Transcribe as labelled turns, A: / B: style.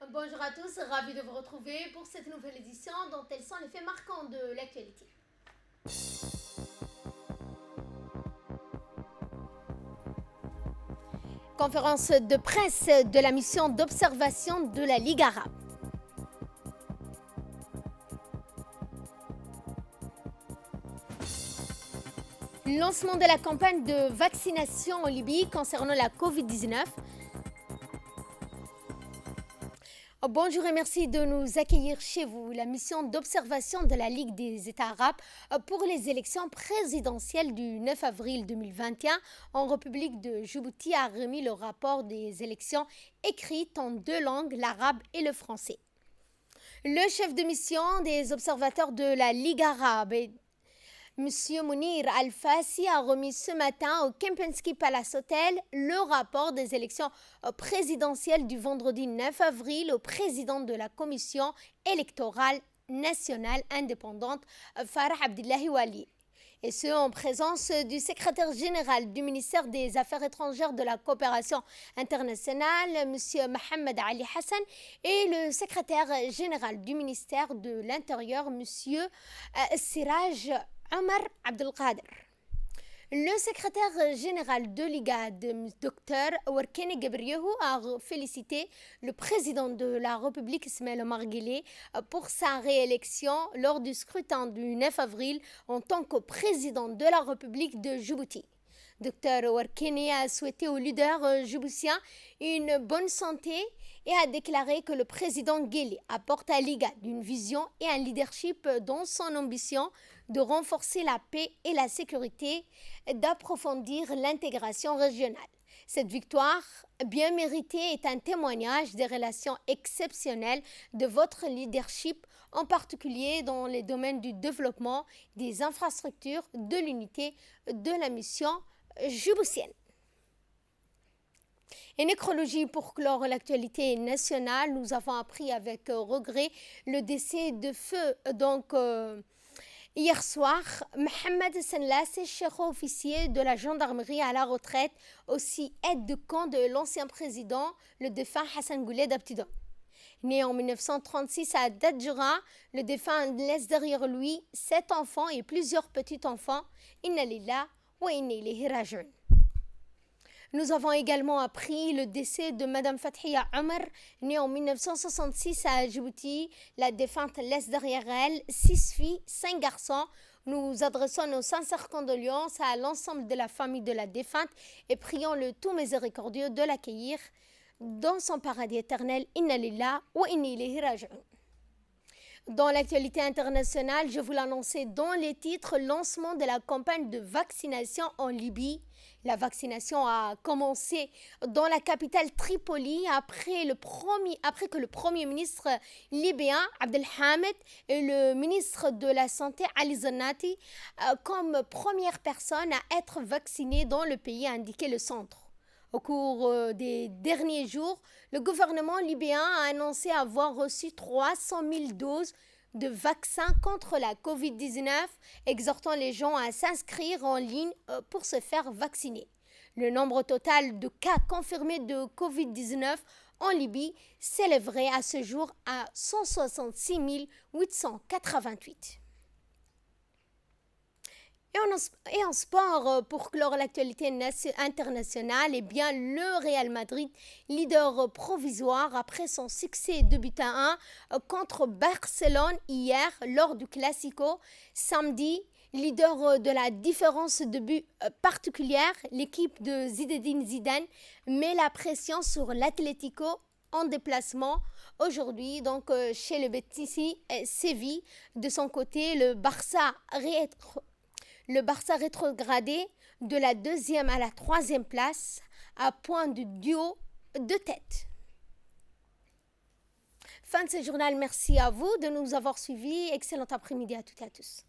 A: Bonjour à tous, ravi de vous retrouver pour cette nouvelle édition dont elles sont les faits marquants de l'actualité. Conférence de presse de la mission d'observation de la Ligue arabe. Lancement de la campagne de vaccination en Libye concernant la Covid-19. Bonjour et merci de nous accueillir chez vous. La mission d'observation de la Ligue des États arabes pour les élections présidentielles du 9 avril 2021 en République de Djibouti a remis le rapport des élections écrites en deux langues, l'arabe et le français. Le chef de mission des observateurs de la Ligue arabe, Monsieur Mounir Al-Fassi, a remis ce matin au Kempinski Palace Hotel le rapport des élections présidentielles du vendredi 9 avril au président de la Commission électorale nationale indépendante, Farah Abdullahi Wali. Et ce, en présence du secrétaire général du ministère des Affaires étrangères de la coopération internationale, M. Mohamed Ali Hassan, et le secrétaire général du ministère de l'Intérieur, M. Siraj Omar Abdelkader. Le secrétaire général de l'IGAD, Dr Warkene Gebriehu, a félicité le président de la République, Ismaël Omar Guelleh, pour sa réélection lors du scrutin du 9 avril en tant que président de la République de Djibouti. Dr Warkene a souhaité au leader djiboutien une bonne santé et a déclaré que le président Guelleh apporte à l'IGAD une vision et un leadership dans son ambition de renforcer la paix et la sécurité et d'approfondir l'intégration régionale. Cette victoire bien méritée est un témoignage des relations exceptionnelles de votre leadership, en particulier dans les domaines du développement, des infrastructures, de l'unité de la mission djiboutienne. Et nécrologie pour clore l'actualité nationale, nous avons appris avec regret le décès de feu hier soir, Mohamed Senlassé, chef officier de la gendarmerie à la retraite, aussi aide de camp de l'ancien président, le défunt Hassan Goulet Abtidan. Né en 1936 à Dadjura, le défunt laisse derrière lui 7 enfants et plusieurs petits-enfants. Inna lillah wa inna ilayhi raji'un. Nous avons également appris le décès de Mme Fathia Omar, née en 1966 à Djibouti. La défunte laisse derrière elle 6 filles, 5 garçons. Nous adressons nos sincères condoléances à l'ensemble de la famille de la défunte et prions le tout miséricordieux de l'accueillir dans son paradis éternel. Inna lillah wa inna ilayhi raji'un. Dans l'actualité internationale, je vous l'annonçais dans les titres, lancement de la campagne de vaccination en Libye. La vaccination a commencé dans la capitale Tripoli après que le premier ministre libyen Abdelhamid et le ministre de la Santé Ali Zannati comme première personne à être vaccinés dans le pays, a indiqué le centre. Au cours des derniers jours, le gouvernement libyen a annoncé avoir reçu 300 000 doses de vaccins contre la Covid-19, exhortant les gens à s'inscrire en ligne pour se faire vacciner. Le nombre total de cas confirmés de Covid-19 en Libye s'élèverait à ce jour à 166 888. Et en sport, pour clore l'actualité internationale, eh bien, le Real Madrid, leader provisoire après son succès de but à 1 contre Barcelone hier lors du Classico. Samedi, leader de la différence de but particulière, l'équipe de Zinedine Zidane met la pression sur l'Atlético en déplacement aujourd'hui chez le Betis Séville. De son côté, le Barça rétrogradé de la 2e à la 3e place à point de duo de tête. Fin de ce journal, merci à vous de nous avoir suivis. Excellent après-midi à toutes et à tous.